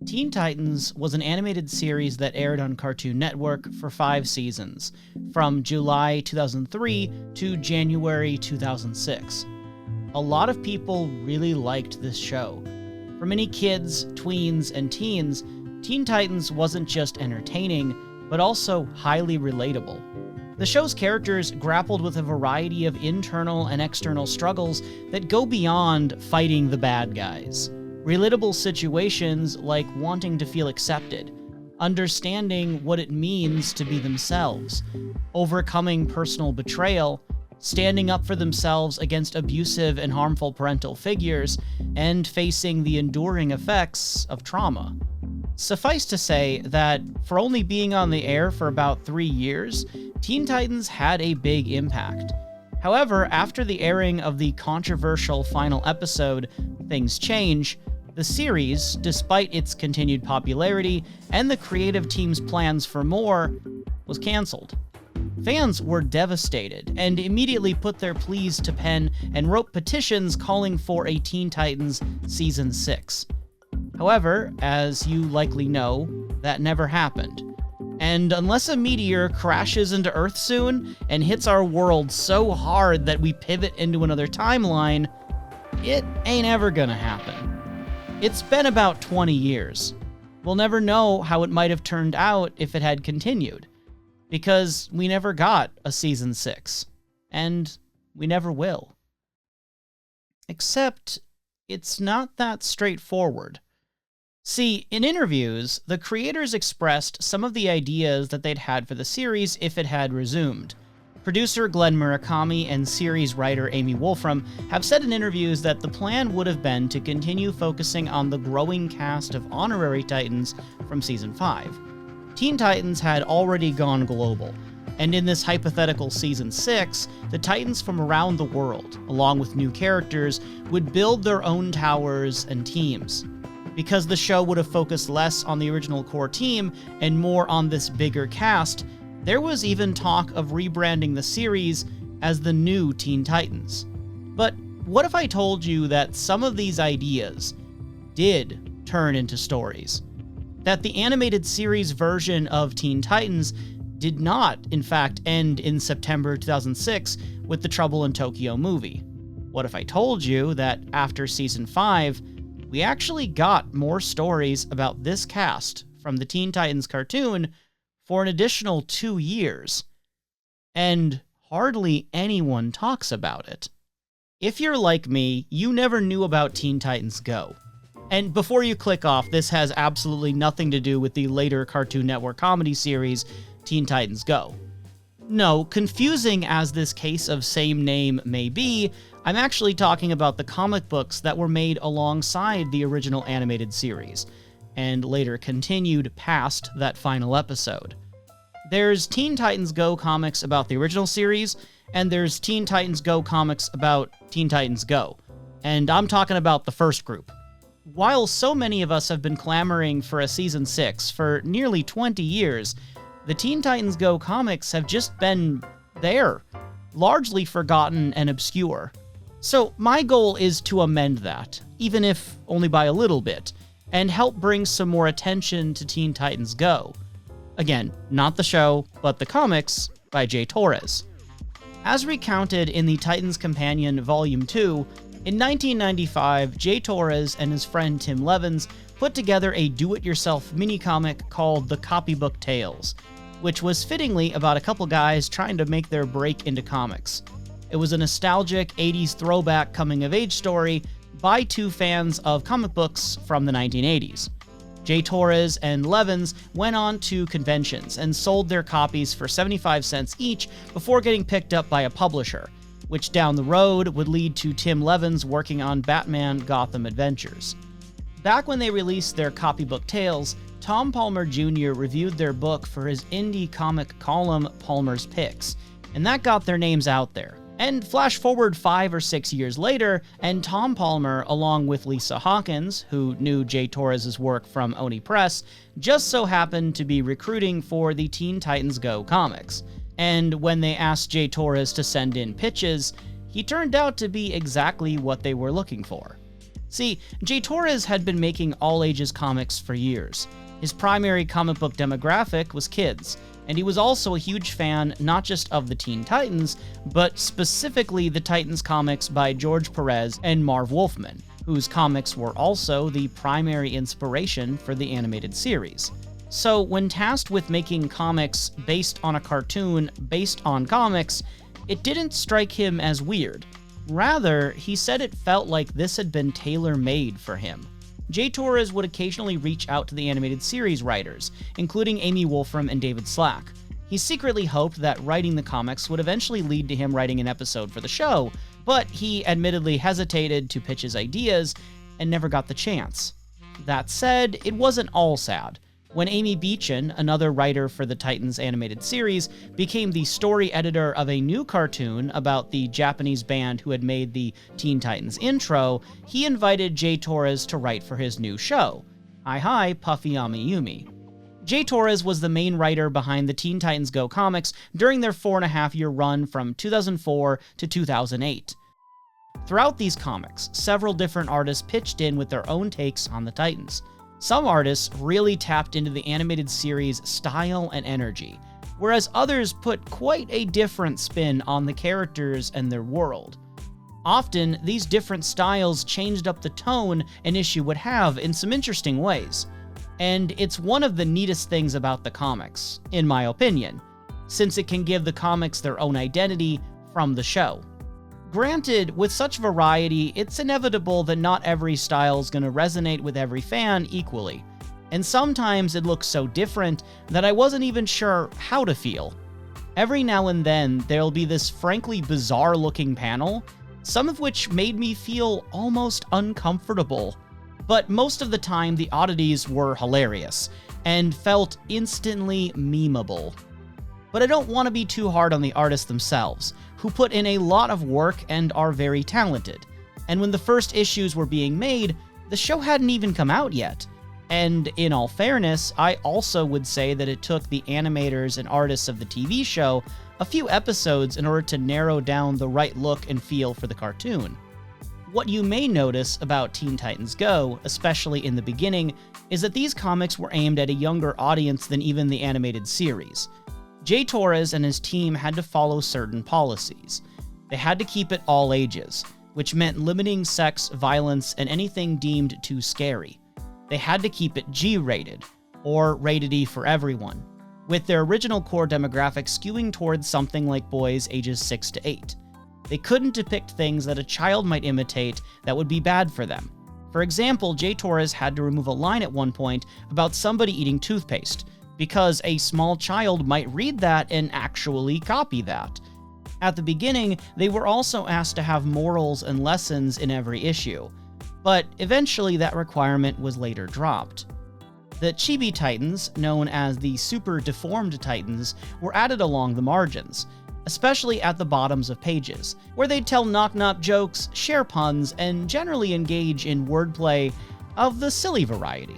Teen Titans was an animated series that aired on Cartoon Network for 5 seasons, from July 2003 to January 2006. A lot of people really liked this show. For many kids, tweens, and teens, Teen Titans wasn't just entertaining, but also highly relatable. The show's characters grappled with a variety of internal and external struggles that go beyond fighting the bad guys. Relatable situations like wanting to feel accepted, understanding what it means to be themselves, overcoming personal betrayal, standing up for themselves against abusive and harmful parental figures, and facing the enduring effects of trauma. Suffice to say that for only being on the air for about 3 years, Teen Titans had a big impact. However, after the airing of the controversial final episode, Things Change, the series, despite its continued popularity and the creative team's plans for more, was canceled. Fans were devastated and immediately put their pleas to pen and wrote petitions calling for a Teen Titans Season 6. However, as you likely know, that never happened. And unless a meteor crashes into Earth soon and hits our world so hard that we pivot into another timeline, it ain't ever gonna happen. It's been about 20 years. We'll never know how it might have turned out if it had continued, because we never got a Season 6, and we never will. Except, it's not that straightforward. See, in interviews, the creators expressed some of the ideas that they'd had for the series if it had resumed. Producer Glenn Murakami and series writer Amy Wolfram have said in interviews that the plan would have been to continue focusing on the growing cast of honorary Titans from Season 5. Teen Titans had already gone global, and in this hypothetical Season 6, the Titans from around the world, along with new characters, would build their own towers and teams. Because the show would have focused less on the original core team and more on this bigger cast, there was even talk of rebranding the series as the new Teen Titans. But what if I told you that some of these ideas did turn into stories? That the animated series version of Teen Titans did not, in fact, end in September 2006 with the Trouble in Tokyo movie? What if I told you that after Season 5, we actually got more stories about this cast from the Teen Titans cartoon for an additional 2 years, and hardly anyone talks about it? If you're like me, you never knew about Teen Titans Go. And before you click off, this has absolutely nothing to do with the later Cartoon Network comedy series, Teen Titans Go. No, confusing as this case of same name may be, I'm actually talking about the comic books that were made alongside the original animated series, and later continued past that final episode. There's Teen Titans Go comics about the original series, and there's Teen Titans Go comics about Teen Titans Go, and I'm talking about the first group. While so many of us have been clamoring for a Season 6 for nearly 20 years, the Teen Titans Go comics have just been there, largely forgotten and obscure. So my goal is to amend that, even if only by a little bit, and help bring some more attention to Teen Titans Go. Again, not the show, but the comics by Jay Torres. As recounted in the Titans Companion Volume 2, in 1995, Jay Torres and his friend Tim Levins put together a do-it-yourself mini-comic called The Copybook Tales, which was fittingly about a couple guys trying to make their break into comics. It was a nostalgic 80s throwback coming-of-age story by two fans of comic books from the 1980s. Jay Torres and Levins went on to conventions and sold their copies for 75 cents each before getting picked up by a publisher, which down the road would lead to Tim Levins working on Batman Gotham Adventures. Back when they released their copybook tales, Tom Palmer Jr. reviewed their book for his indie comic column Palmer's Picks, and that got their names out there. And flash forward 5 or 6 years later, and Tom Palmer, along with Lisa Hawkins, who knew Jay Torres' work from Oni Press, just so happened to be recruiting for the Teen Titans Go comics. And when they asked Jay Torres to send in pitches, he turned out to be exactly what they were looking for. See, J. Torres had been making all-ages comics for years. His primary comic book demographic was kids, and he was also a huge fan not just of the Teen Titans, but specifically the Titans comics by George Perez and Marv Wolfman, whose comics were also the primary inspiration for the animated series. So when tasked with making comics based on a cartoon based on comics, it didn't strike him as weird. Rather, he said it felt like this had been tailor-made for him. J. Torres would occasionally reach out to the animated series writers, including Amy Wolfram and David Slack. He secretly hoped that writing the comics would eventually lead to him writing an episode for the show, but he admittedly hesitated to pitch his ideas and never got the chance. That said, it wasn't all sad. When Amy Beechin, another writer for the Titans animated series, became the story editor of a new cartoon about the Japanese band who had made the Teen Titans intro, he invited J. Torres to write for his new show, Hi Puffy Amiyumi. J. Torres was the main writer behind the Teen Titans Go comics during their 4.5-year run from 2004 to 2008. Throughout these comics, several different artists pitched in with their own takes on the Titans. Some artists really tapped into the animated series' style and energy, whereas others put quite a different spin on the characters and their world. Often, these different styles changed up the tone an issue would have in some interesting ways. And it's one of the neatest things about the comics, in my opinion, since it can give the comics their own identity from the show. Granted, with such variety, it's inevitable that not every style is going to resonate with every fan equally, and sometimes it looks so different that I wasn't even sure how to feel. Every now and then, there'll be this frankly bizarre-looking panel, some of which made me feel almost uncomfortable. But most of the time, the oddities were hilarious, and felt instantly memeable. But I don't want to be too hard on the artists themselves, who put in a lot of work and are very talented. And when the first issues were being made, the show hadn't even come out yet. And in all fairness, I also would say that it took the animators and artists of the TV show a few episodes in order to narrow down the right look and feel for the cartoon. What you may notice about Teen Titans Go, especially in the beginning, is that these comics were aimed at a younger audience than even the animated series. J. Torres and his team had to follow certain policies. They had to keep it all ages, which meant limiting sex, violence, and anything deemed too scary. They had to keep it G-rated, or rated E for everyone, with their original core demographic skewing towards something like boys ages 6 to 8. They couldn't depict things that a child might imitate that would be bad for them. For example, J. Torres had to remove a line at one point about somebody eating toothpaste, because a small child might read that and actually copy that. At the beginning, they were also asked to have morals and lessons in every issue, but eventually that requirement was later dropped. The Chibi Titans, known as the Super Deformed Titans, were added along the margins, especially at the bottoms of pages, where they'd tell knock-knock jokes, share puns, and generally engage in wordplay of the silly variety.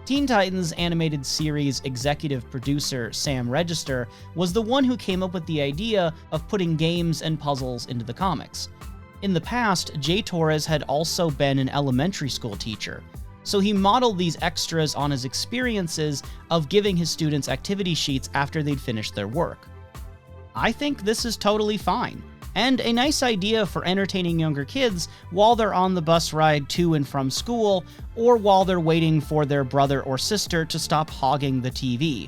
Teen Titans animated series executive producer Sam Register was the one who came up with the idea of putting games and puzzles into the comics. In the past, J. Torres had also been an elementary school teacher, so he modeled these extras on his experiences of giving his students activity sheets after they'd finished their work. I think this is totally fine, and a nice idea for entertaining younger kids while they're on the bus ride to and from school, or while they're waiting for their brother or sister to stop hogging the TV.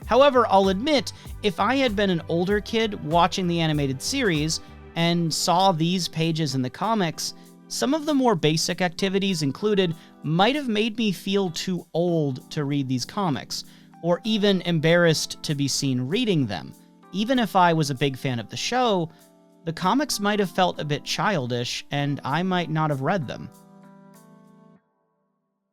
However, I'll admit, if I had been an older kid watching the animated series and saw these pages in the comics, some of the more basic activities included might have made me feel too old to read these comics, or even embarrassed to be seen reading them. Even if I was a big fan of the show, the comics might have felt a bit childish, and I might not have read them.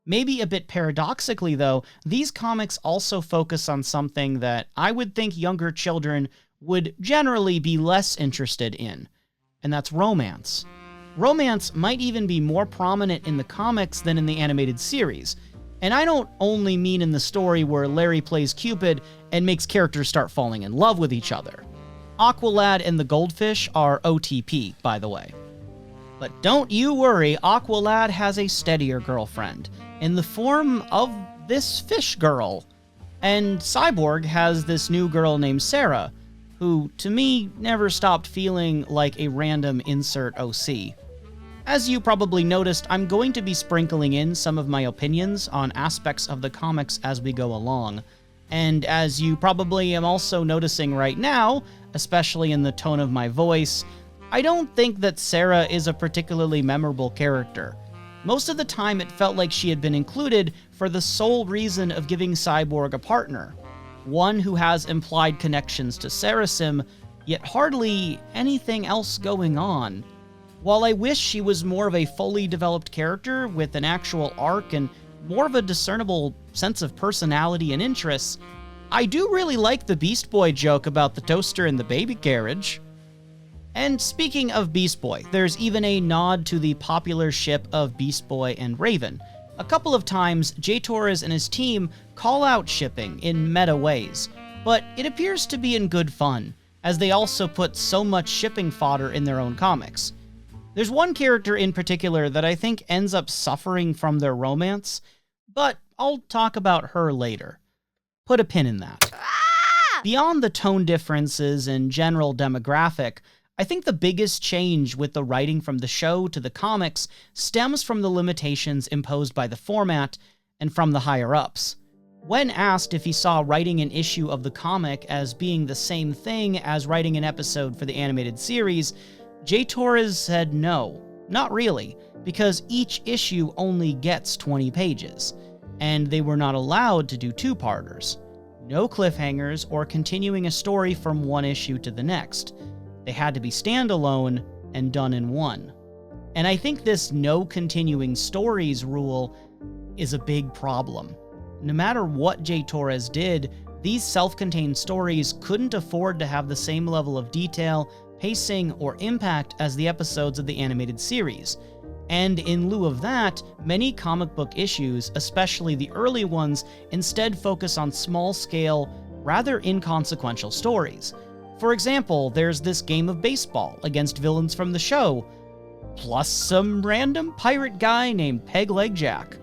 Maybe a bit paradoxically, though, these comics also focus on something that I would think younger children would generally be less interested in, and that's romance. Romance might even be more prominent in the comics than in the animated series, and I don't only mean in the story where Larry plays Cupid and makes characters start falling in love with each other. Aqualad and the Goldfish are OTP, by the way. But don't you worry, Aqualad has a steadier girlfriend, in the form of this fish girl. And Cyborg has this new girl named Sarah, who, to me, never stopped feeling like a random insert OC. As you probably noticed, I'm going to be sprinkling in some of my opinions on aspects of the comics as we go along. And as you probably am also noticing right now, especially in the tone of my voice, I don't think that Sarah is a particularly memorable character. Most of the time it felt like she had been included for the sole reason of giving Cyborg a partner. One who has implied connections to Sarasim, yet hardly anything else going on. While I wish she was more of a fully developed character with an actual arc and more of a discernible sense of personality and interests, I do really like the Beast Boy joke about the toaster and the baby carriage. And speaking of Beast Boy, there's even a nod to the popular ship of Beast Boy and Raven. A couple of times, Torres and his team call out shipping in meta ways, but it appears to be in good fun, as they also put so much shipping fodder in their own comics. There's one character in particular that I think ends up suffering from their romance, but I'll talk about her later. Put a pin in that. Beyond the tone differences and general demographic, I think the biggest change with the writing from the show to the comics stems from the limitations imposed by the format and from the higher-ups. When asked if he saw writing an issue of the comic as being the same thing as writing an episode for the animated series, Torres said no, not really, because each issue only gets 20 pages, and they were not allowed to do two-parters. No cliffhangers or continuing a story from one issue to the next. They had to be standalone and done in one. And I think this no continuing stories rule is a big problem. No matter what Torres did, these self-contained stories couldn't afford to have the same level of detail, pacing, or impact as the episodes of the animated series. And in lieu of that, many comic book issues, especially the early ones, instead focus on small-scale, rather inconsequential stories. For example, there's this game of baseball against villains from the show, plus some random pirate guy named Pegleg Jack.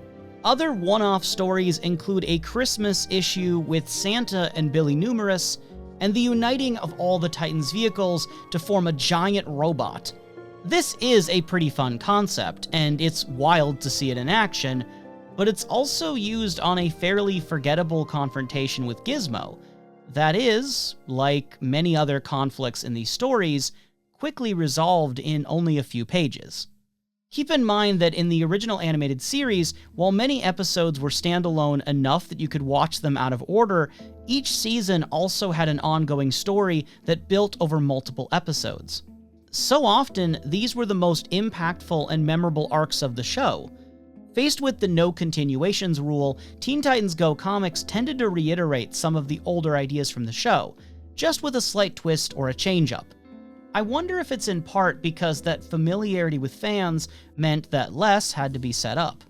Other one-off stories include a Christmas issue with Santa and Billy Numerous, and the uniting of all the Titans' vehicles to form a giant robot. This is a pretty fun concept, and it's wild to see it in action, but it's also used on a fairly forgettable confrontation with Gizmo. That is, like many other conflicts in these stories, quickly resolved in only a few pages. Keep in mind that in the original animated series, while many episodes were standalone enough that you could watch them out of order, each season also had an ongoing story that built over multiple episodes. So often, these were the most impactful and memorable arcs of the show. Faced with the no continuations rule, Teen Titans Go comics tended to reiterate some of the older ideas from the show, just with a slight twist or a change-up. I wonder if it's in part because that familiarity with fans meant that less had to be set up.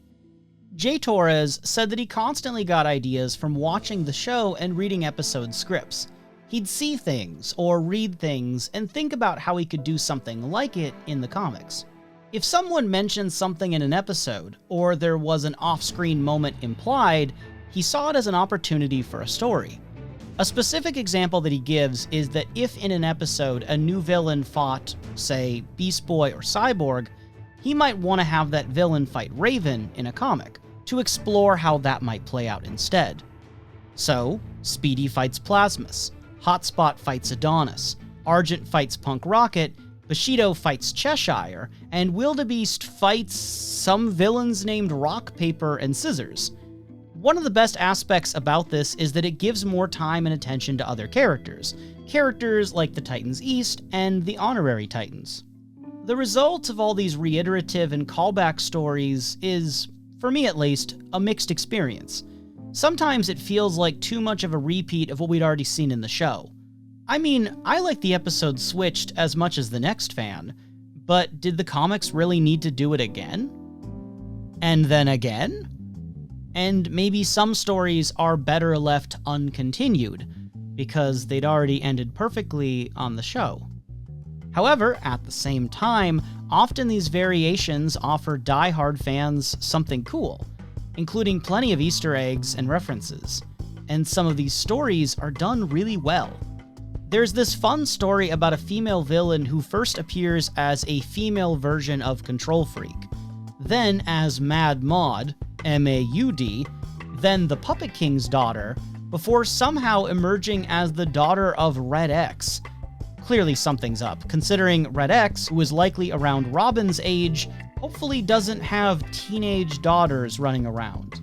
Torres said that he constantly got ideas from watching the show and reading episode scripts. He'd see things or read things and think about how he could do something like it in the comics. If someone mentioned something in an episode, or there was an off-screen moment implied, he saw it as an opportunity for a story. A specific example that he gives is that if in an episode a new villain fought, say, Beast Boy or Cyborg, he might want to have that villain fight Raven in a comic, to explore how that might play out instead. So, Speedy fights Plasmus, Hotspot fights Adonis, Argent fights Punk Rocket, Bushido fights Cheshire, and Wildebeest fights some villains named Rock, Paper, and Scissors. One of the best aspects about this is that it gives more time and attention to other characters like the Titans East and the Honorary Titans. The result of all these reiterative and callback stories is, for me at least, a mixed experience. Sometimes it feels like too much of a repeat of what we'd already seen in the show. I mean, I like the episode switched as much as the next fan, but did the comics really need to do it again? And then again? And maybe some stories are better left uncontinued, because they'd already ended perfectly on the show. However, at the same time, often these variations offer die-hard fans something cool, including plenty of Easter eggs and references. And some of these stories are done really well. There's this fun story about a female villain who first appears as a female version of Control Freak, then as Mad Maud, M-A-U-D, then the Puppet King's daughter, before somehow emerging as the daughter of Red X. Clearly something's up, considering Red X, who is likely around Robin's age, hopefully doesn't have teenage daughters running around.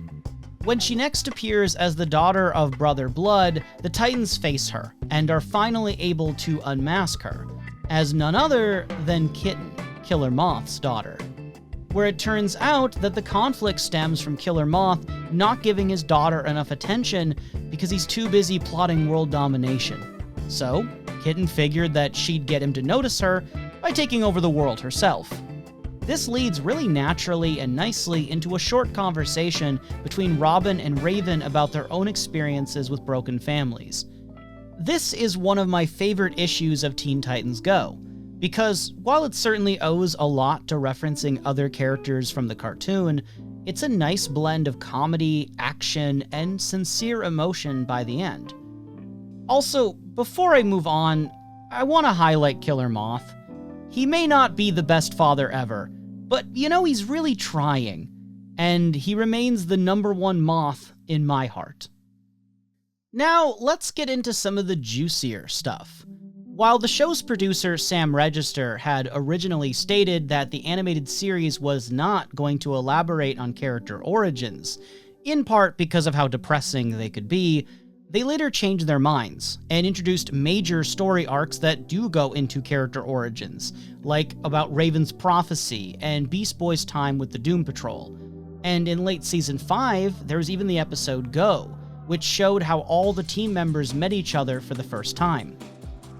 When she next appears as the daughter of Brother Blood, the Titans face her, and are finally able to unmask her, as none other than Kitten, Killer Moth's daughter. Where it turns out that the conflict stems from Killer Moth not giving his daughter enough attention because he's too busy plotting world domination. So, Kitten figured that she'd get him to notice her by taking over the world herself. This leads really naturally and nicely into a short conversation between Robin and Raven about their own experiences with broken families. This is one of my favorite issues of Teen Titans Go, because while it certainly owes a lot to referencing other characters from the cartoon, it's a nice blend of comedy, action, and sincere emotion by the end. Also, before I move on, I want to highlight Killer Moth. He may not be the best father ever, but he's really trying, and he remains the #1 Moth in my heart. Now, let's get into some of the juicier stuff. While the show's producer, Sam Register, had originally stated that the animated series was not going to elaborate on character origins, in part because of how depressing they could be, they later changed their minds and introduced major story arcs that do go into character origins, like about Raven's prophecy and Beast Boy's time with the Doom Patrol. And in late Season 5, there was even the episode Go, which showed how all the team members met each other for the first time.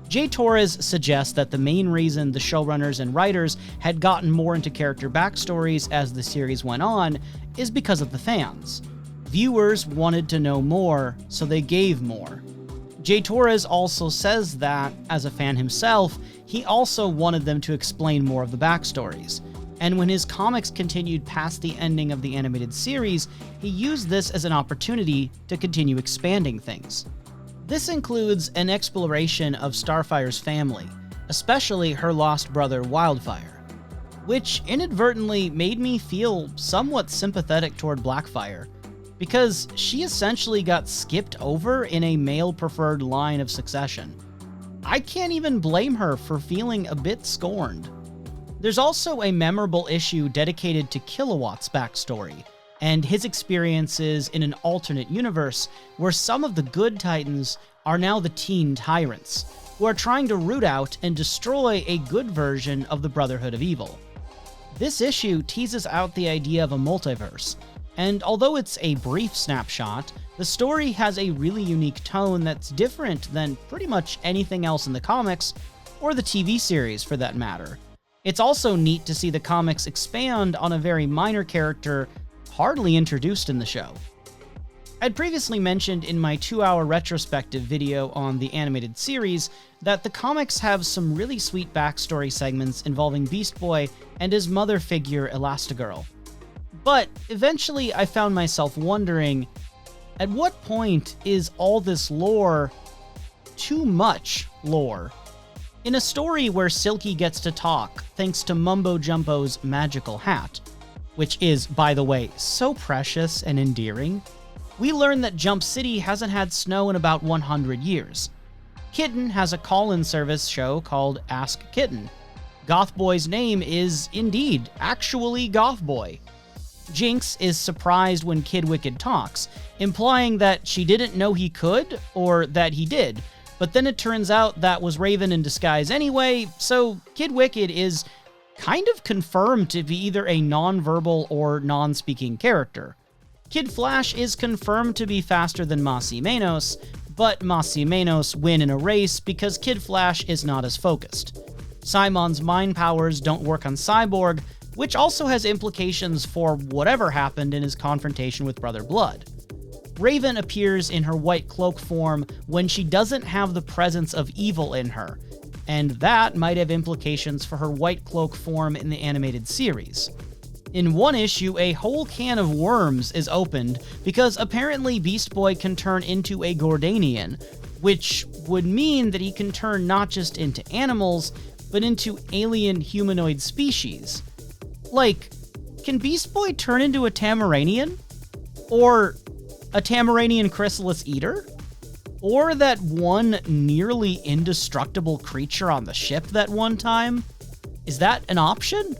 Jay Torres suggests that the main reason the showrunners and writers had gotten more into character backstories as the series went on is because of the fans. Viewers wanted to know more, so they gave more. Jay Torres also says that, as a fan himself, he also wanted them to explain more of the backstories. And when his comics continued past the ending of the animated series, he used this as an opportunity to continue expanding things. This includes an exploration of Starfire's family, especially her lost brother Wildfire, which inadvertently made me feel somewhat sympathetic toward Blackfire, because she essentially got skipped over in a male-preferred line of succession. I can't even blame her for feeling a bit scorned. There's also a memorable issue dedicated to Kilowatt's backstory, and his experiences in an alternate universe where some of the good Titans are now the teen tyrants, who are trying to root out and destroy a good version of the Brotherhood of Evil. This issue teases out the idea of a multiverse, and although it's a brief snapshot, the story has a really unique tone that's different than pretty much anything else in the comics, or the TV series for that matter. It's also neat to see the comics expand on a very minor character hardly introduced in the show. I'd previously mentioned in my 2-hour retrospective video on the animated series that the comics have some really sweet backstory segments involving Beast Boy and his mother figure Elastigirl. But eventually I found myself wondering, at what point is all this lore too much lore? In a story where Silky gets to talk thanks to Mumbo Jumbo's magical hat, which is, by the way, so precious and endearing, we learn that Jump City hasn't had snow in about 100 years. Kitten has a call-in service show called Ask Kitten. Goth Boy's name is, indeed, actually Goth Boy. Jinx is surprised when Kid Wicked talks, implying that she didn't know he could, or that he did, but then it turns out that was Raven in disguise anyway, so Kid Wicked is kind of confirmed to be either a non-verbal or non-speaking character. Kid Flash is confirmed to be faster than Masi Manos, but Masi Manos win in a race because Kid Flash is not as focused. Simon's mind powers don't work on Cyborg, which also has implications for whatever happened in his confrontation with Brother Blood. Raven appears in her white cloak form when she doesn't have the presence of evil in her, and that might have implications for her White Cloak form in the animated series. In one issue, a whole can of worms is opened because apparently Beast Boy can turn into a Gordanian, which would mean that he can turn not just into animals, but into alien humanoid species. Like, can Beast Boy turn into a Tamaranian? Or a Tamaranian chrysalis eater? Or that one nearly indestructible creature on the ship that one time? Is that an option?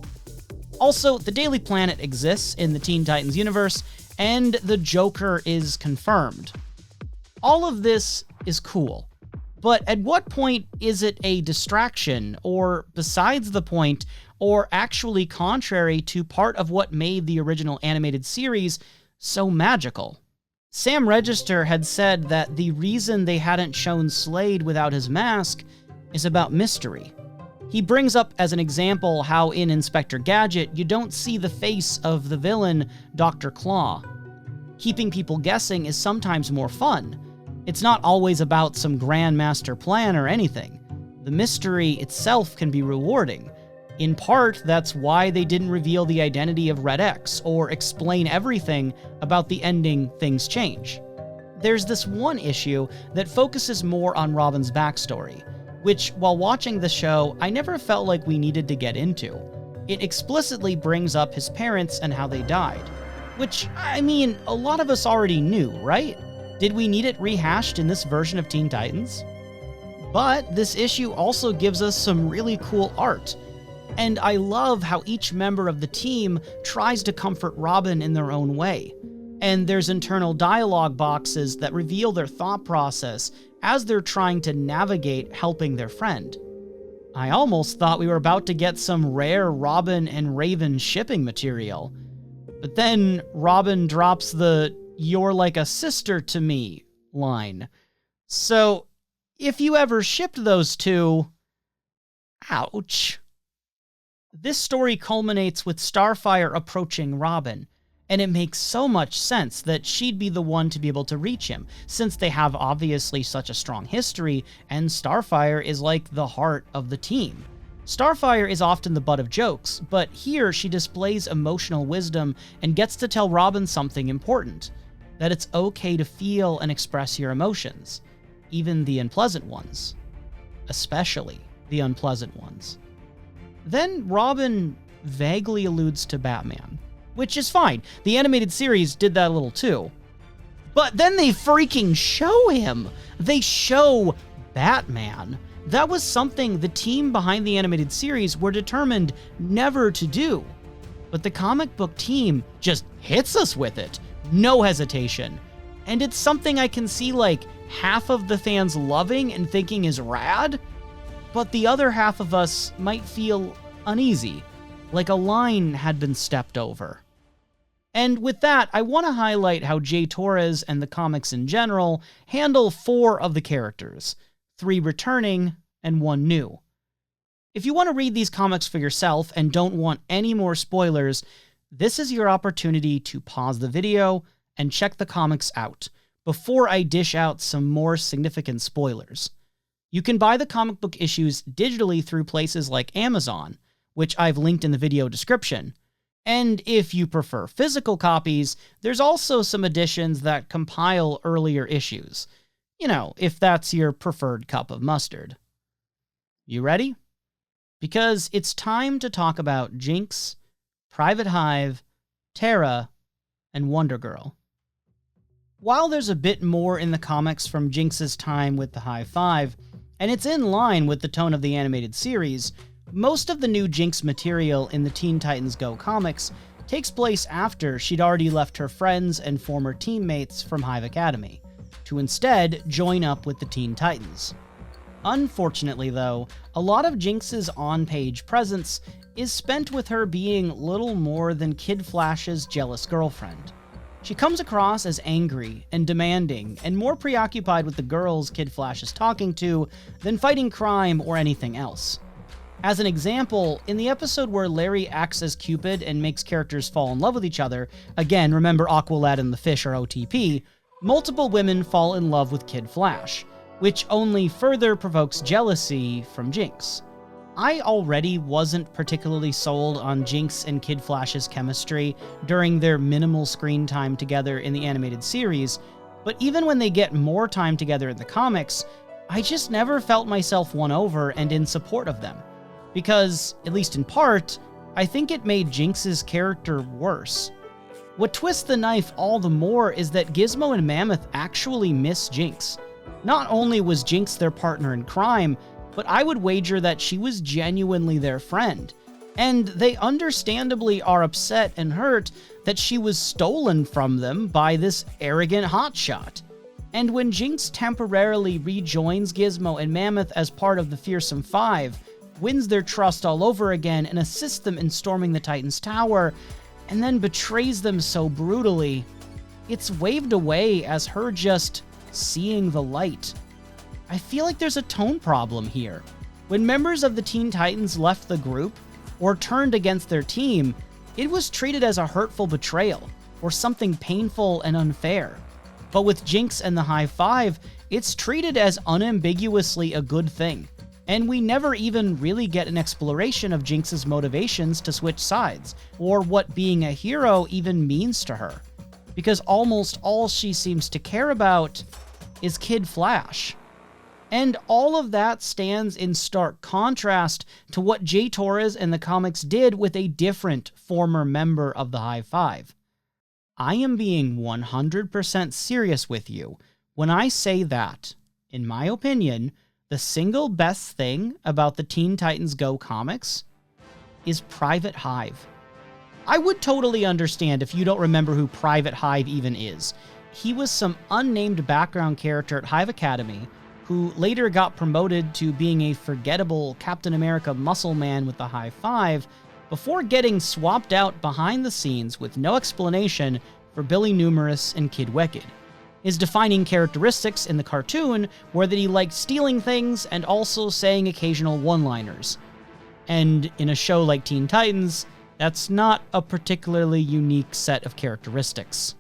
Also, the Daily Planet exists in the Teen Titans universe, and the Joker is confirmed. All of this is cool, but at what point is it a distraction, or besides the point, or actually contrary to part of what made the original animated series so magical? Sam Register had said that the reason they hadn't shown Slade without his mask is about mystery. He brings up as an example how in Inspector Gadget you don't see the face of the villain, Dr. Claw. Keeping people guessing is sometimes more fun. It's not always about some grand master plan or anything. The mystery itself can be rewarding. In part, that's why they didn't reveal the identity of Red X or explain everything about the ending Things Change. There's this one issue that focuses more on Robin's backstory, which, while watching the show, I never felt like we needed to get into. It explicitly brings up his parents and how they died. Which, I mean, a lot of us already knew, right? Did we need it rehashed in this version of Teen Titans? But this issue also gives us some really cool art. And I love how each member of the team tries to comfort Robin in their own way. And there's internal dialogue boxes that reveal their thought process as they're trying to navigate helping their friend. I almost thought we were about to get some rare Robin and Raven shipping material. But then Robin drops the "you're like a sister to me" line. So, if you ever shipped those two, ouch. This story culminates with Starfire approaching Robin, and it makes so much sense that she'd be the one to be able to reach him, since they have obviously such a strong history, and Starfire is like the heart of the team. Starfire is often the butt of jokes, but here she displays emotional wisdom and gets to tell Robin something important, that it's okay to feel and express your emotions, even the unpleasant ones. Especially the unpleasant ones. Then Robin vaguely alludes to Batman, which is fine. The animated series did that a little too. But then they freaking show him! They show Batman. That was something the team behind the animated series were determined never to do. But the comic book team just hits us with it. No hesitation. And it's something I can see like half of the fans loving and thinking is rad, but the other half of us might feel uneasy, like a line had been stepped over. And with that, I want to highlight how J. Torres and the comics in general handle 4 of the characters, 3 returning and 1 new. If you want to read these comics for yourself and don't want any more spoilers, this is your opportunity to pause the video and check the comics out before I dish out some more significant spoilers. You can buy the comic book issues digitally through places like Amazon, which I've linked in the video description. And if you prefer physical copies, there's also some editions that compile earlier issues. You know, if that's your preferred cup of mustard. You ready? Because it's time to talk about Jinx, Private Hive, Terra, and Wonder Girl. While there's a bit more in the comics from Jinx's time with the High Five, and it's in line with the tone of the animated series, most of the new Jinx material in the Teen Titans Go comics takes place after she'd already left her friends and former teammates from Hive Academy, to instead join up with the Teen Titans. Unfortunately though, a lot of Jinx's on-page presence is spent with her being little more than Kid Flash's jealous girlfriend. She comes across as angry and demanding and more preoccupied with the girls Kid Flash is talking to than fighting crime or anything else. As an example, in the episode where Larry acts as Cupid and makes characters fall in love with each other, again, remember Aqualad and the Fish are OTP, multiple women fall in love with Kid Flash. which only further provokes jealousy from Jinx. I already wasn't particularly sold on Jinx and Kid Flash's chemistry during their minimal screen time together in the animated series, but even when they get more time together in the comics, I just never felt myself won over and in support of them. Because, at least in part, I think it made Jinx's character worse. What twists the knife all the more is that Gizmo and Mammoth actually miss Jinx. Not only was Jinx their partner in crime, but I would wager that she was genuinely their friend. And they understandably are upset and hurt that she was stolen from them by this arrogant hotshot. And when Jinx temporarily rejoins Gizmo and Mammoth as part of the Fearsome Five, wins their trust all over again and assists them in storming the Titan's Tower, and then betrays them so brutally, it's waved away as her just seeing the light. I feel like there's a tone problem here. When members of the Teen Titans left the group, or turned against their team, it was treated as a hurtful betrayal, or something painful and unfair. But with Jinx and the Hive Five, it's treated as unambiguously a good thing. And we never even really get an exploration of Jinx's motivations to switch sides, or what being a hero even means to her. Because almost all she seems to care about is Kid Flash. And all of that stands in stark contrast to what Torres in the comics did with a different former member of the Hive Five. I am being 100% serious with you when I say that, in my opinion, the single best thing about the Teen Titans Go comics is Private Hive. I would totally understand if you don't remember who Private Hive even is. He was some unnamed background character at Hive Academy who later got promoted to being a forgettable Captain America muscle man with the Hive Five before getting swapped out behind the scenes with no explanation for Billy Numerous and Kid Wicked. His defining characteristics in the cartoon were that he liked stealing things and also saying occasional one-liners. And in a show like Teen Titans, that's not a particularly unique set of characteristics.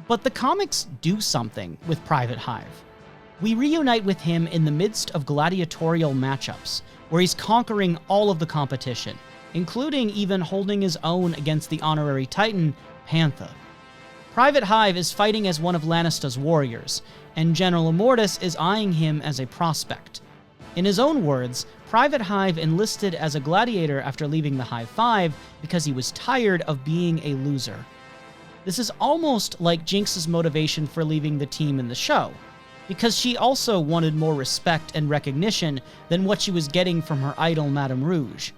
But the comics do something with Private Hive. We reunite with him in the midst of gladiatorial matchups, where he's conquering all of the competition, including even holding his own against the honorary Titan, Panther. Private Hive is fighting as one of Lannister's warriors, and General Immortus is eyeing him as a prospect. In his own words, Private Hive enlisted as a gladiator after leaving the Hive Five because he was tired of being a loser. This is almost like Jinx's motivation for leaving the team in the show, because she also wanted more respect and recognition than what she was getting from her idol Madame Rouge.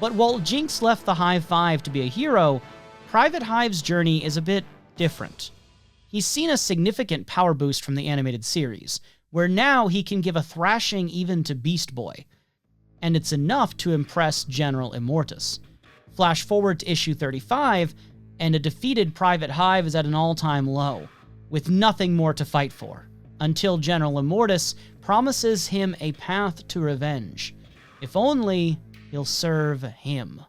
But while Jinx left the Hive Five to be a hero, Private Hive's journey is a bit different. He's seen a significant power boost from the animated series, where now he can give a thrashing even to Beast Boy. And it's enough to impress General Immortus. Flash forward to issue 35, and a defeated Private Hive is at an all-time low, with nothing more to fight for, until General Immortus promises him a path to revenge. If only he'll serve him.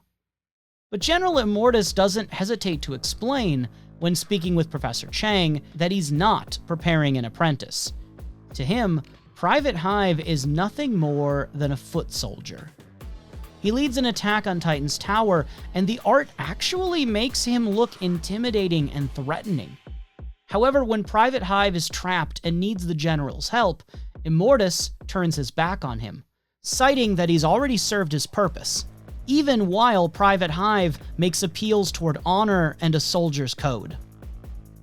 But General Immortus doesn't hesitate to explain, when speaking with Professor Chang, that he's not preparing an apprentice. To him, Private Hive is nothing more than a foot soldier. He leads an attack on Titan's Tower, and the art actually makes him look intimidating and threatening. However, when Private Hive is trapped and needs the General's help, Immortus turns his back on him, citing that he's already served his purpose, even while Private Hive makes appeals toward honor and a soldier's code.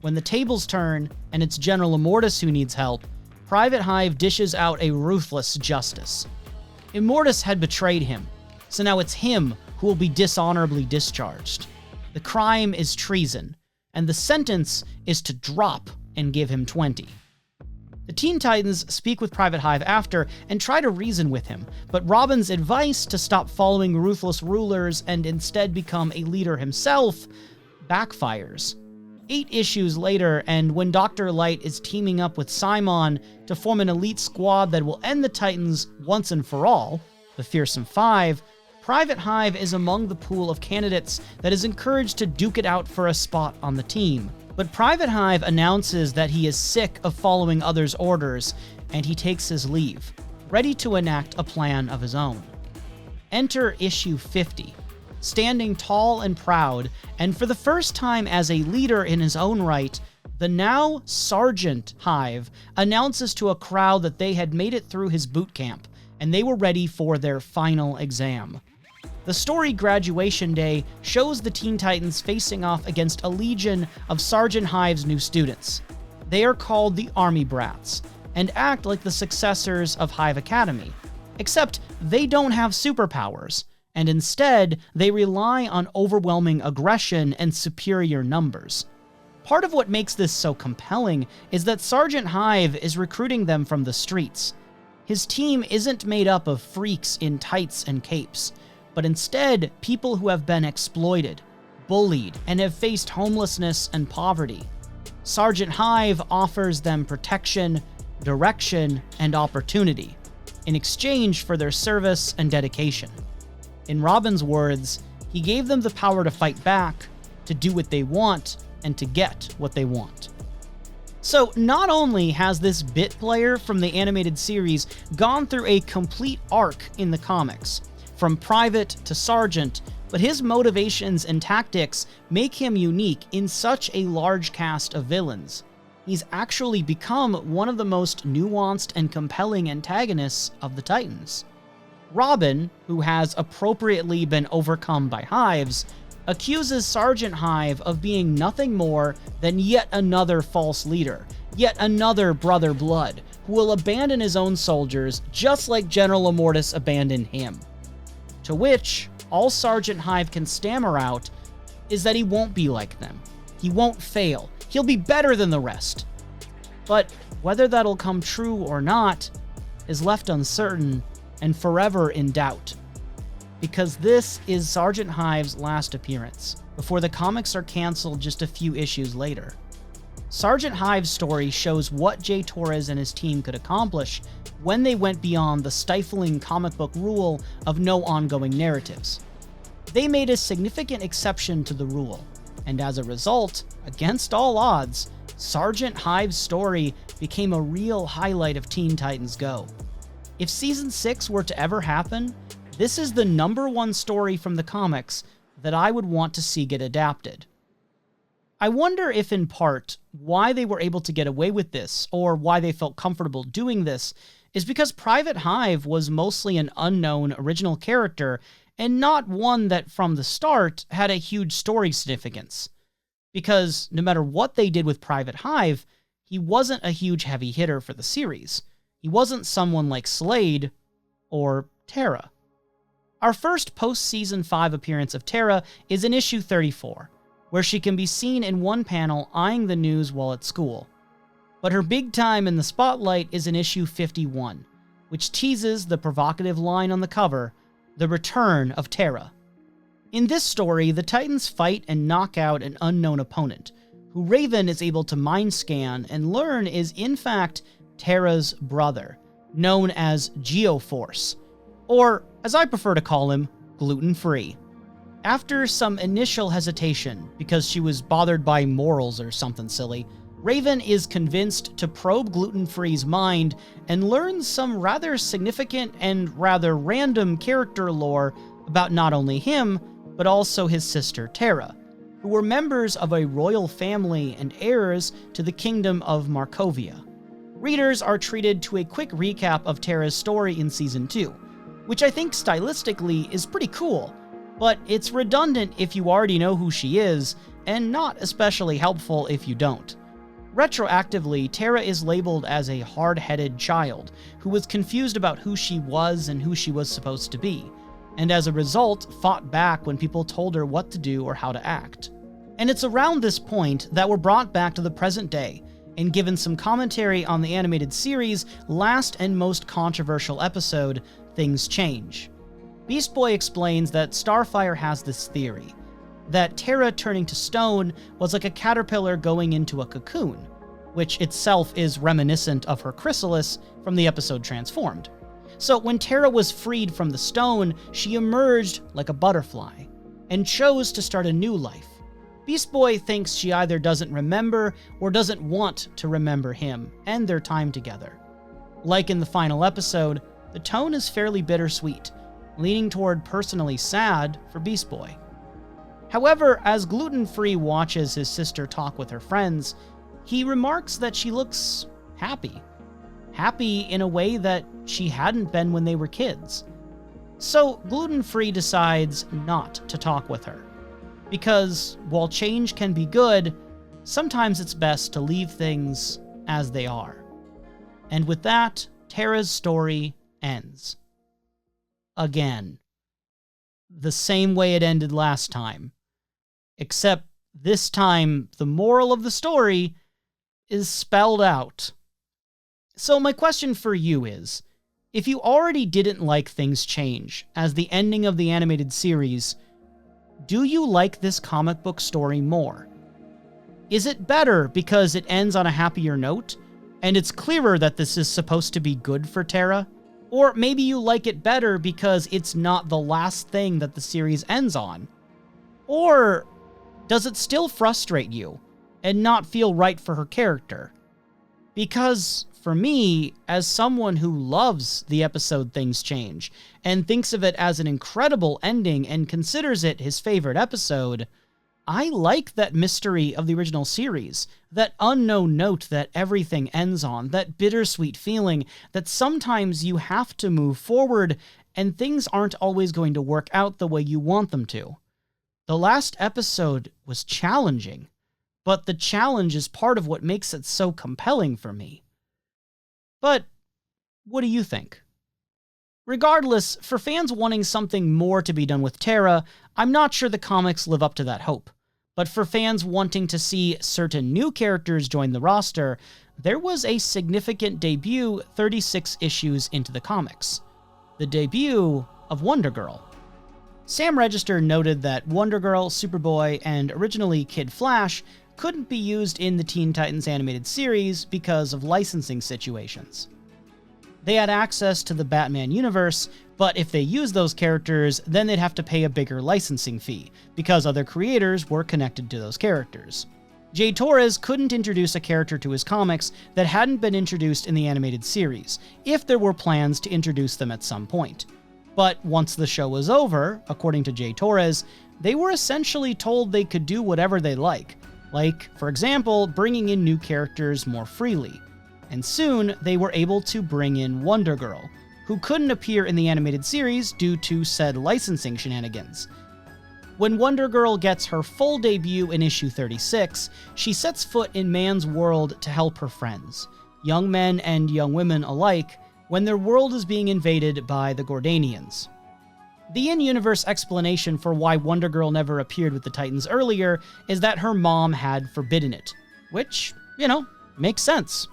When the tables turn, and it's General Immortus who needs help, Private Hive dishes out a ruthless justice. Immortus had betrayed him, so now it's him who will be dishonorably discharged. The crime is treason, and the sentence is to drop and give him 20. The Teen Titans speak with Private Hive after and try to reason with him, but Robin's advice to stop following ruthless rulers and instead become a leader himself backfires. 8 issues later, and when Dr. Light is teaming up with Simon to form an elite squad that will end the Titans once and for all, the Fearsome Five, Private Hive is among the pool of candidates that is encouraged to duke it out for a spot on the team. But Private Hive announces that he is sick of following others' orders, and he takes his leave, ready to enact a plan of his own. Enter issue 50, standing tall and proud, and for the first time as a leader in his own right, the now Sergeant Hive announces to a crowd that they had made it through his boot camp, and they were ready for their final exam. The story Graduation Day shows the Teen Titans facing off against a legion of Sergeant Hive's new students. They are called the Army Brats, and act like the successors of Hive Academy, except they don't have superpowers, and instead they rely on overwhelming aggression and superior numbers. Part of what makes this so compelling is that Sergeant Hive is recruiting them from the streets. His team isn't made up of freaks in tights and capes, but instead people who have been exploited, bullied, and have faced homelessness and poverty. Sergeant Hive offers them protection, direction, and opportunity in exchange for their service and dedication. In Robin's words, he gave them the power to fight back, to do what they want, and to get what they want. So not only has this bit player from the animated series gone through a complete arc in the comics, from private to sergeant, but his motivations and tactics make him unique in such a large cast of villains. He's actually become one of the most nuanced and compelling antagonists of the Titans. Robin, who has appropriately been overcome by Hives, accuses Sergeant Hive of being nothing more than yet another false leader, yet another Brother Blood, who will abandon his own soldiers just like General Immortus abandoned him. To which, all Sergeant Hive can stammer out is that he won't be like them. He won't fail. He'll be better than the rest. But whether that'll come true or not is left uncertain and forever in doubt. Because this is Sergeant Hive's last appearance, before the comics are canceled just a few issues later. Sergeant Hive's story shows what J. Torres and his team could accomplish when they went beyond the stifling comic book rule of no ongoing narratives. They made a significant exception to the rule, and as a result, against all odds, Sergeant Hive's story became a real highlight of Teen Titans Go. If Season 6 were to ever happen, this is the #1 story from the comics that I would want to see get adapted. I wonder if in part why they were able to get away with this, or why they felt comfortable doing this, is because Private Hive was mostly an unknown original character and not one that from the start had a huge story significance. Because no matter what they did with Private Hive, he wasn't a huge heavy hitter for the series. He wasn't someone like Slade or Terra. Our first post-Season 5 appearance of Terra is in issue 34, where she can be seen in one panel eyeing the news while at school. But her big time in the spotlight is in issue 51, which teases the provocative line on the cover, "The Return of Terra." In this story, the Titans fight and knock out an unknown opponent, who Raven is able to mind scan and learn is in fact Terra's brother, known as Geoforce, or as I prefer to call him, gluten-free. After some initial hesitation, because she was bothered by morals or something silly, Raven is convinced to probe Gluten-Free's mind and learns some rather significant and rather random character lore about not only him, but also his sister Terra, who were members of a royal family and heirs to the kingdom of Markovia. Readers are treated to a quick recap of Terra's story in Season 2, which I think stylistically is pretty cool, but it's redundant if you already know who she is, and not especially helpful if you don't. Retroactively, Terra is labeled as a hard-headed child who was confused about who she was and who she was supposed to be, and as a result fought back when people told her what to do or how to act. And it's around this point that we're brought back to the present day and given some commentary on the animated series' last and most controversial episode, Things Change. Beast Boy explains that Starfire has this theory, that Terra turning to stone was like a caterpillar going into a cocoon, which itself is reminiscent of her chrysalis from the episode Transformed. So when Terra was freed from the stone, she emerged like a butterfly, and chose to start a new life. Beast Boy thinks she either doesn't remember or doesn't want to remember him and their time together. Like in the final episode, the tone is fairly bittersweet, leaning toward personally sad for Beast Boy. However, as Gluten-Free watches his sister talk with her friends, he remarks that she looks happy. Happy in a way that she hadn't been when they were kids. So Gluten-Free decides not to talk with her. Because while change can be good, sometimes it's best to leave things as they are. And with that, Terra's story ends. Again. The same way it ended last time. Except this time, the moral of the story is spelled out. So my question for you is, if you already didn't like Things Change as the ending of the animated series, do you like this comic book story more? Is it better because it ends on a happier note, and it's clearer that this is supposed to be good for Terra? Or maybe you like it better because it's not the last thing that the series ends on? Or does it still frustrate you and not feel right for her character? Because, for me, as someone who loves the episode Things Change, and thinks of it as an incredible ending and considers it his favorite episode, I like that mystery of the original series, that unknown note that everything ends on, that bittersweet feeling that sometimes you have to move forward and things aren't always going to work out the way you want them to. The last episode was challenging, but the challenge is part of what makes it so compelling for me. But what do you think? Regardless, for fans wanting something more to be done with Terra, I'm not sure the comics live up to that hope. But for fans wanting to see certain new characters join the roster, there was a significant debut 36 issues into the comics. The debut of Wonder Girl. Sam Register noted that Wonder Girl, Superboy, and originally Kid Flash couldn't be used in the Teen Titans animated series because of licensing situations. They had access to the Batman universe, but if they used those characters, then they'd have to pay a bigger licensing fee, because other creators were connected to those characters. Jay Torres couldn't introduce a character to his comics that hadn't been introduced in the animated series, if there were plans to introduce them at some point. But once the show was over, according to Jay Torres, they were essentially told they could do whatever they like, for example, bringing in new characters more freely. And soon, they were able to bring in Wonder Girl, who couldn't appear in the animated series due to said licensing shenanigans. When Wonder Girl gets her full debut in issue 36, she sets foot in man's world to help her friends, young men and young women alike, when their world is being invaded by the Gordanians. The in-universe explanation for why Wonder Girl never appeared with the Titans earlier is that her mom had forbidden it, which, makes sense.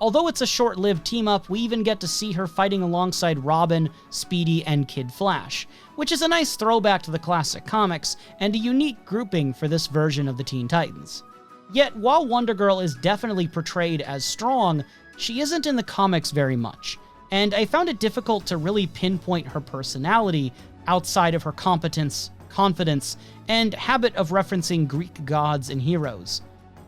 Although it's a short-lived team-up, we even get to see her fighting alongside Robin, Speedy, and Kid Flash, which is a nice throwback to the classic comics and a unique grouping for this version of the Teen Titans. Yet, while Wonder Girl is definitely portrayed as strong, she isn't in the comics very much, and I found it difficult to really pinpoint her personality outside of her competence, confidence, and habit of referencing Greek gods and heroes.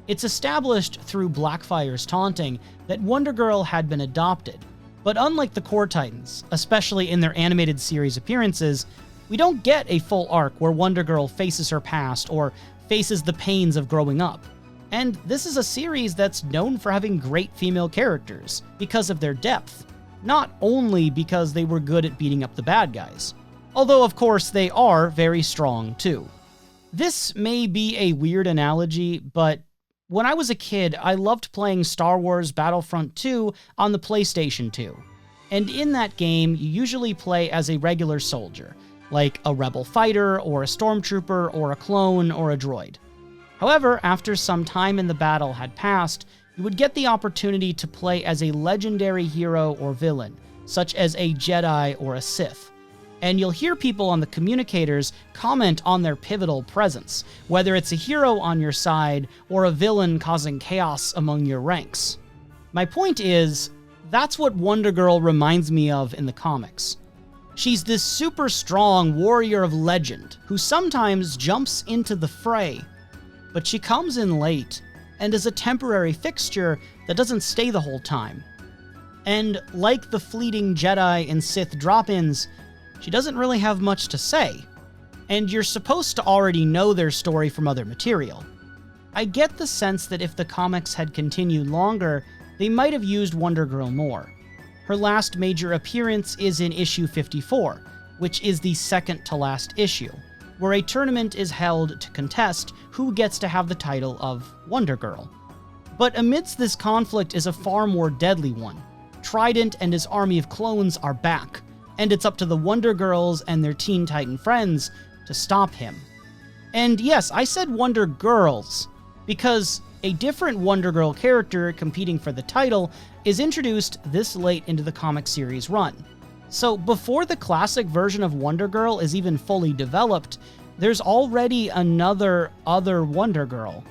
It's established through Blackfire's taunting that Wonder Girl had been adopted, but unlike the core Titans, especially in their animated series appearances, we don't get a full arc where Wonder Girl faces her past or faces the pains of growing up. And this is a series that's known for having great female characters because of their depth, not only because they were good at beating up the bad guys. Although, of course, they are very strong, too. This may be a weird analogy, but when I was a kid, I loved playing Star Wars Battlefront 2 on the PlayStation 2. And in that game, you usually play as a regular soldier, like a rebel fighter, or a stormtrooper, or a clone, or a droid. However, after some time in the battle had passed, you would get the opportunity to play as a legendary hero or villain, such as a Jedi or a Sith. And you'll hear people on the communicators comment on their pivotal presence, whether it's a hero on your side or a villain causing chaos among your ranks. My point is, that's what Wonder Girl reminds me of in the comics. She's this super strong warrior of legend who sometimes jumps into the fray, but she comes in late and is a temporary fixture that doesn't stay the whole time. And like the fleeting Jedi and Sith drop-ins, she doesn't really have much to say. And you're supposed to already know their story from other material. I get the sense that if the comics had continued longer, they might have used Wonder Girl more. Her last major appearance is in issue 54, which is the second to last issue, where a tournament is held to contest who gets to have the title of Wonder Girl. But amidst this conflict is a far more deadly one. Trident and his army of clones are back, and it's up to the Wonder Girls and their Teen Titan friends to stop him. And yes, I said Wonder Girls, because a different Wonder Girl character competing for the title is introduced this late into the comic series run. So before the classic version of Wonder Girl is even fully developed, there's already another Wonder Girl,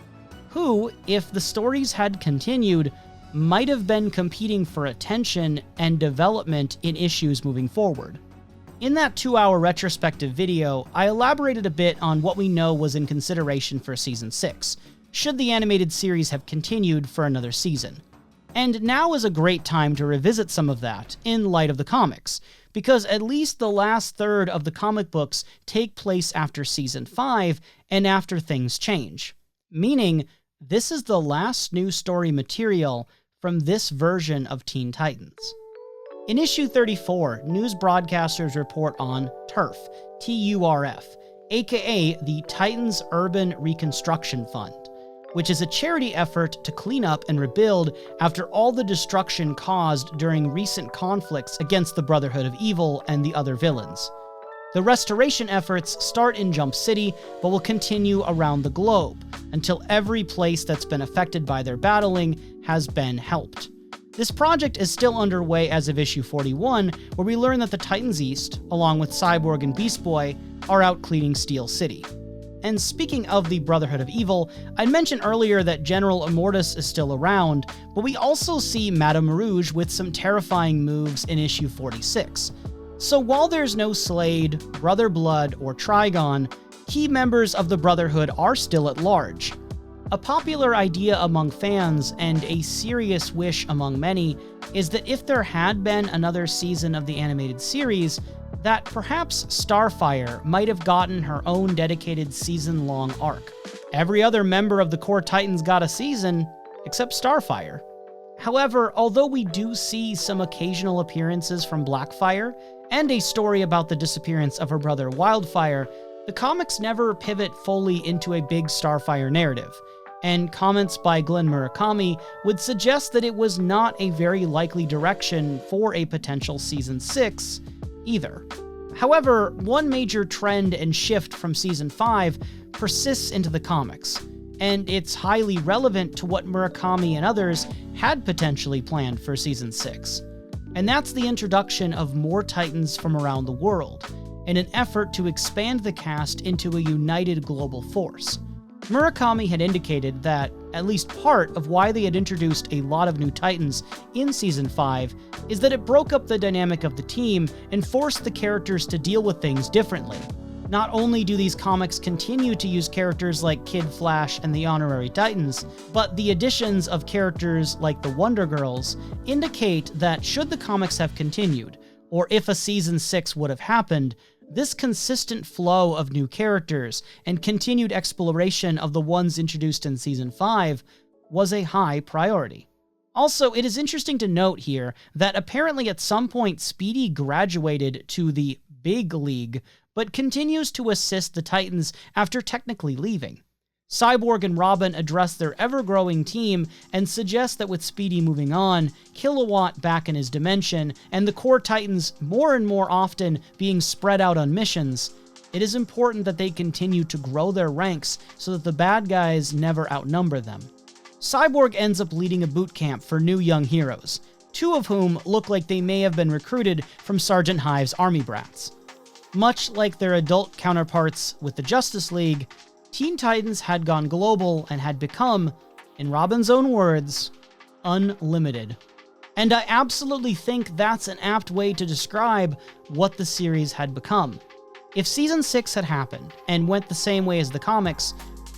who, if the stories had continued, might have been competing for attention and development in issues moving forward. In that 2-hour retrospective video, I elaborated a bit on what we know was in consideration for Season 6, should the animated series have continued for another season. And now is a great time to revisit some of that in light of the comics, because at least the last third of the comic books take place after Season 5 and after things change. Meaning, this is the last new story material from this version of Teen Titans. In issue 34, news broadcasters report on TURF, T-U-R-F, aka the Titans Urban Reconstruction Fund, which is a charity effort to clean up and rebuild after all the destruction caused during recent conflicts against the Brotherhood of Evil and the other villains. The restoration efforts start in Jump City, but will continue around the globe, until every place that's been affected by their battling has been helped. This project is still underway as of issue 41, where we learn that the Titans East, along with Cyborg and Beast Boy, are out cleaning Steel City. And speaking of the Brotherhood of Evil, I'd mentioned earlier that General Immortus is still around, but we also see Madame Rouge with some terrifying moves in issue 46. So while there's no Slade, Brother Blood, or Trigon, key members of the Brotherhood are still at large. A popular idea among fans, and a serious wish among many, is that if there had been another season of the animated series, that perhaps Starfire might have gotten her own dedicated season-long arc. Every other member of the core Titans got a season, except Starfire. However, although we do see some occasional appearances from Blackfire, and a story about the disappearance of her brother Wildfire, the comics never pivot fully into a big Starfire narrative, and comments by Glenn Murakami would suggest that it was not a very likely direction for a potential Season 6 either. However, one major trend and shift from Season 5 persists into the comics, and it's highly relevant to what Murakami and others had potentially planned for Season 6. And that's the introduction of more Titans from around the world, in an effort to expand the cast into a united global force. Murakami had indicated that at least part of why they had introduced a lot of new Titans in Season 5 is that it broke up the dynamic of the team and forced the characters to deal with things differently. Not only do these comics continue to use characters like Kid Flash and the Honorary Titans, but the additions of characters like the Wonder Girls indicate that should the comics have continued, or if a Season 6 would have happened, this consistent flow of new characters and continued exploration of the ones introduced in Season 5 was a high priority. Also, it is interesting to note here that apparently at some point Speedy graduated to the Big League, but continues to assist the Titans after technically leaving. Cyborg and Robin address their ever-growing team and suggest that with Speedy moving on, Kilowatt back in his dimension, and the core Titans more and more often being spread out on missions, it is important that they continue to grow their ranks so that the bad guys never outnumber them. Cyborg ends up leading a boot camp for new young heroes, two of whom look like they may have been recruited from Sergeant Hive's army brats. Much like their adult counterparts with the Justice League, Teen Titans had gone global and had become, in Robin's own words, unlimited. And I absolutely think that's an apt way to describe what the series had become. If Season 6 had happened and went the same way as the comics,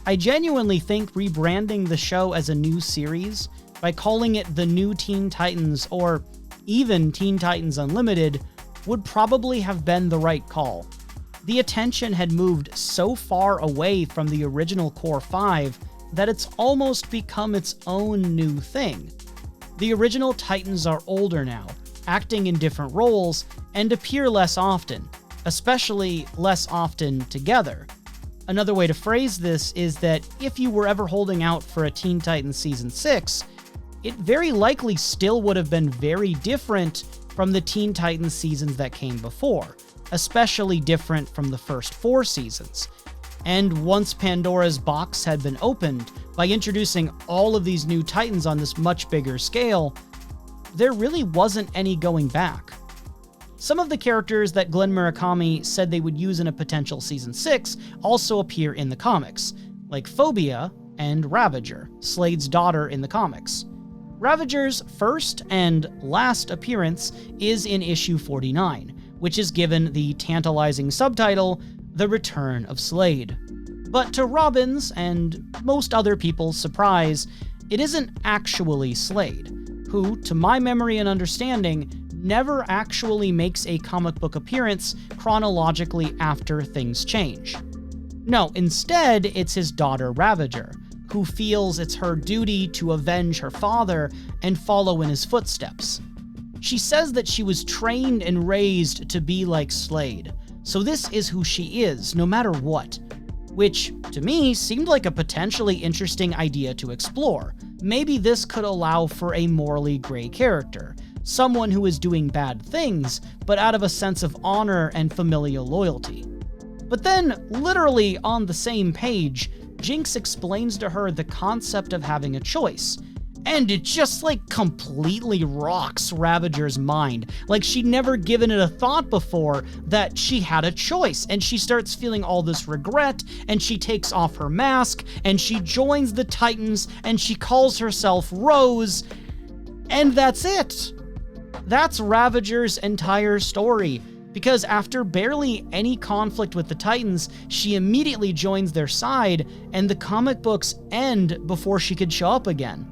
I genuinely think rebranding the show as a new series by calling it The New Teen Titans or even Teen Titans Unlimited, would probably have been the right call. The attention had moved so far away from the original core 5 that it's almost become its own new thing. The original Titans are older now, acting in different roles, and appear less often, especially less often together. Another way to phrase this is that if you were ever holding out for a Teen Titans Season 6, it very likely still would have been very different from the Teen Titans seasons that came before, especially different from the first 4 seasons. And once Pandora's box had been opened by introducing all of these new Titans on this much bigger scale, there really wasn't any going back. Some of the characters that Glenn Murakami said they would use in a potential Season 6 also appear in the comics, like Phobia and Ravager, Slade's daughter in the comics. Ravager's first and last appearance is in issue 49, which is given the tantalizing subtitle, The Return of Slade. But to Robin's and most other people's surprise, it isn't actually Slade, who, to my memory and understanding, never actually makes a comic book appearance chronologically after things change. No, instead, it's his daughter Ravager, who feels it's her duty to avenge her father and follow in his footsteps. She says that she was trained and raised to be like Slade, so this is who she is, no matter what. Which, to me, seemed like a potentially interesting idea to explore. Maybe this could allow for a morally gray character, someone who is doing bad things, but out of a sense of honor and familial loyalty. But then, literally on the same page, Jinx explains to her the concept of having a choice, and it just completely rocks Ravager's mind. She'd never given it a thought before that she had a choice, and she starts feeling all this regret, and she takes off her mask, and she joins the Titans, and she calls herself Rose, and that's it. That's Ravager's entire story. Because after barely any conflict with the Titans, she immediately joins their side, and the comic books end before she could show up again.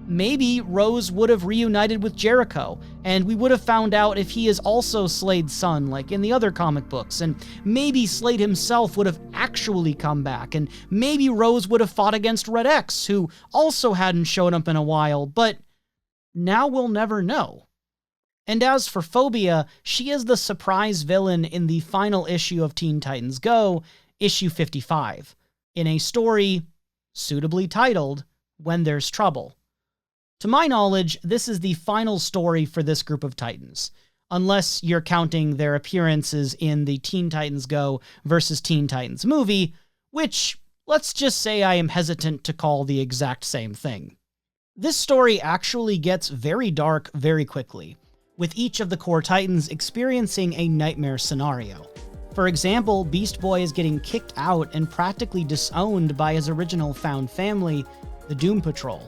Maybe Rose would have reunited with Jericho, and we would have found out if he is also Slade's son, like in the other comic books, and maybe Slade himself would have actually come back, and maybe Rose would have fought against Red X, who also hadn't shown up in a while, but now we'll never know. And as for Phobia, she is the surprise villain in the final issue of Teen Titans Go, issue 55, in a story suitably titled, When There's Trouble. To my knowledge, this is the final story for this group of Titans, unless you're counting their appearances in the Teen Titans Go versus Teen Titans movie, which, let's just say I am hesitant to call the exact same thing. This story actually gets very dark very quickly, with each of the core Titans experiencing a nightmare scenario. For example, Beast Boy is getting kicked out and practically disowned by his original found family, the Doom Patrol.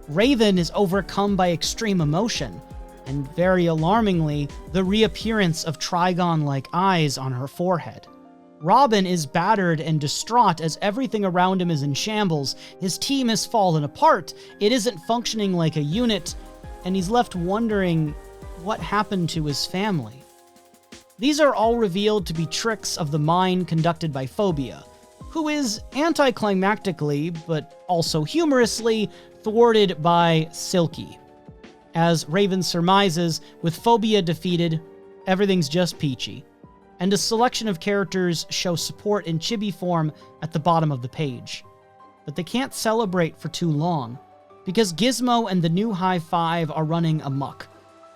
Raven is overcome by extreme emotion, and very alarmingly, the reappearance of Trigon-like eyes on her forehead. Robin is battered and distraught as everything around him is in shambles, his team has fallen apart, it isn't functioning like a unit, and he's left wondering what happened to his family. These are all revealed to be tricks of the mind conducted by Phobia, who is anticlimactically, but also humorously, thwarted by Silky. As Raven surmises, with Phobia defeated, everything's just peachy, and a selection of characters show support in chibi form at the bottom of the page. But they can't celebrate for too long, because Gizmo and the new Hive 5 are running amok,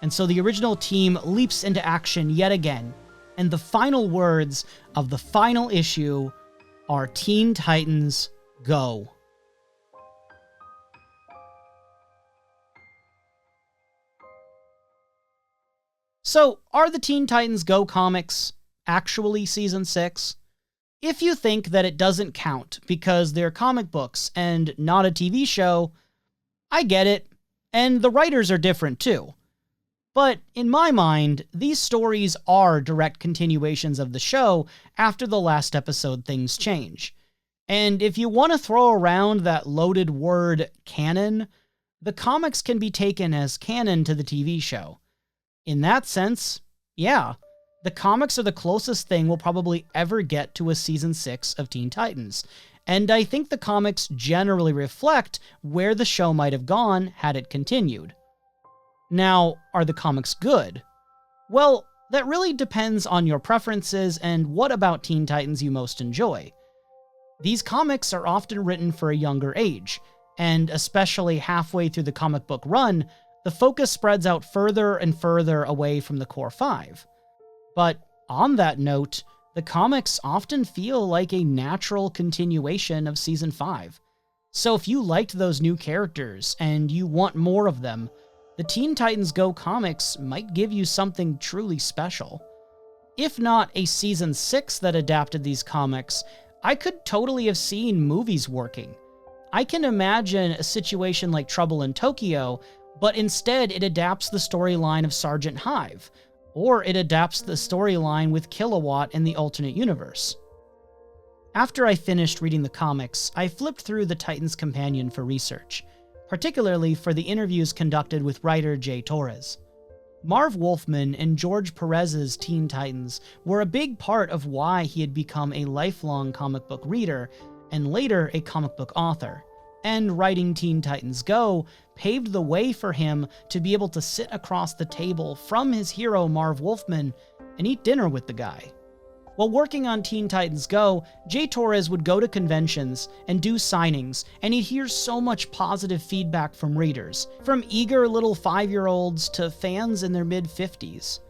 and so the original team leaps into action yet again, and the final words of the final issue are Teen Titans Go! So, are the Teen Titans Go comics actually Season 6? If you think that it doesn't count because they're comic books and not a TV show, I get it, and the writers are different too. But in my mind, these stories are direct continuations of the show after the last episode things change. And if you want to throw around that loaded word canon, the comics can be taken as canon to the TV show. In that sense, yeah, the comics are the closest thing we'll probably ever get to a season 6 of Teen Titans, and I think the comics generally reflect where the show might have gone had it continued. Now, are the comics good? Well, that really depends on your preferences and what about Teen Titans you most enjoy. These comics are often written for a younger age, and especially halfway through the comic book run, the focus spreads out further and further away from the core 5. But on that note, the comics often feel like a natural continuation of Season 5. So if you liked those new characters and you want more of them, the Teen Titans Go comics might give you something truly special. If not a Season 6 that adapted these comics, I could totally have seen movies working. I can imagine a situation like Trouble in Tokyo, but instead it adapts the storyline of Sergeant Hive, or it adapts the storyline with Kilowatt in the alternate universe. After I finished reading the comics, I flipped through the Titans Companion for research, particularly for the interviews conducted with writer Jay Torres. Marv Wolfman and George Perez's Teen Titans were a big part of why he had become a lifelong comic book reader and later a comic book author, and writing Teen Titans Go paved the way for him to be able to sit across the table from his hero Marv Wolfman and eat dinner with the guy. While working on Teen Titans Go, Jay Torres would go to conventions and do signings, and he'd hear so much positive feedback from readers, from eager little 5-year-olds to fans in their mid-50s.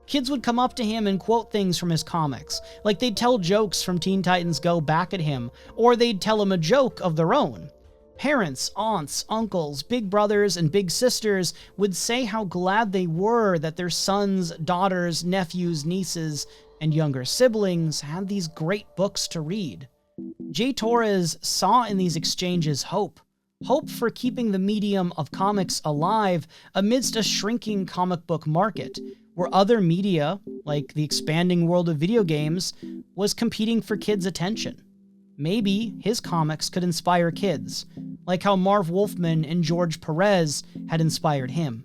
Kids would come up to him and quote things from his comics, like they'd tell jokes from Teen Titans Go back at him, or they'd tell him a joke of their own. Parents, aunts, uncles, big brothers, and big sisters would say how glad they were that their sons, daughters, nephews, nieces, and younger siblings had these great books to read. Jay Torres saw in these exchanges hope for keeping the medium of comics alive amidst a shrinking comic book market, where other media, like the expanding world of video games, was competing for kids' attention. Maybe his comics could inspire kids, like how Marv Wolfman and George Perez had inspired him.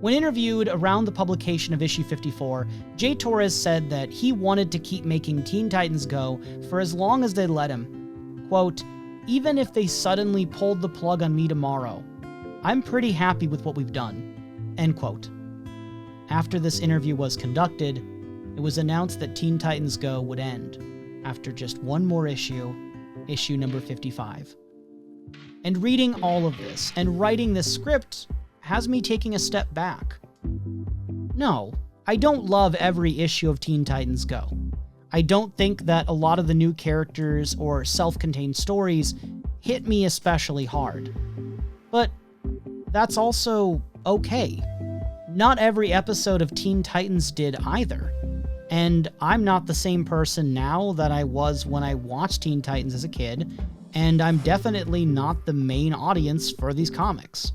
When interviewed around the publication of issue 54, Jay Torres said that he wanted to keep making Teen Titans Go for as long as they'd let him. Quote, "Even if they suddenly pulled the plug on me tomorrow, I'm pretty happy with what we've done." End quote. After this interview was conducted, it was announced that Teen Titans Go would end after just one more issue, issue number 55. And reading all of this and writing this script has me taking a step back. No, I don't love every issue of Teen Titans Go. I don't think that a lot of the new characters or self-contained stories hit me especially hard. But that's also okay. Not every episode of Teen Titans did either. And I'm not the same person now that I was when I watched Teen Titans as a kid, and I'm definitely not the main audience for these comics.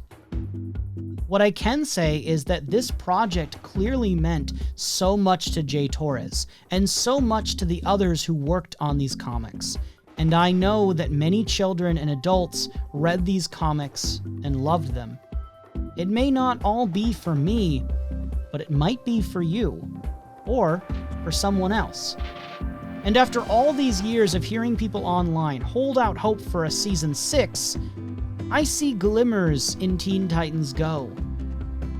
What I can say is that this project clearly meant so much to Jay Torres, and so much to the others who worked on these comics. And I know that many children and adults read these comics and loved them. It may not all be for me, but it might be for you, or for someone else. And after all these years of hearing people online hold out hope for a season 6, I see glimmers in Teen Titans Go.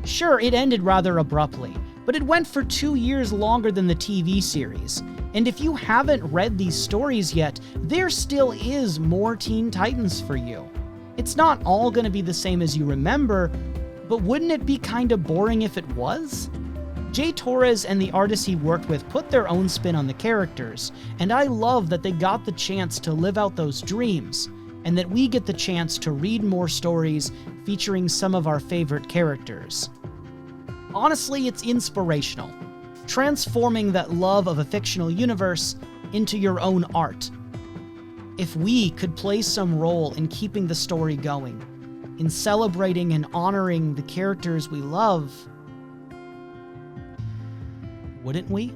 Sure, it ended rather abruptly, but it went for 2 years longer than the TV series. And if you haven't read these stories yet, there still is more Teen Titans for you. It's not all gonna be the same as you remember, but wouldn't it be kinda boring if it was? Jay Torres and the artists he worked with put their own spin on the characters, and I love that they got the chance to live out those dreams, and that we get the chance to read more stories featuring some of our favorite characters. Honestly, it's inspirational, transforming that love of a fictional universe into your own art. If we could play some role in keeping the story going, in celebrating and honoring the characters we love, wouldn't we?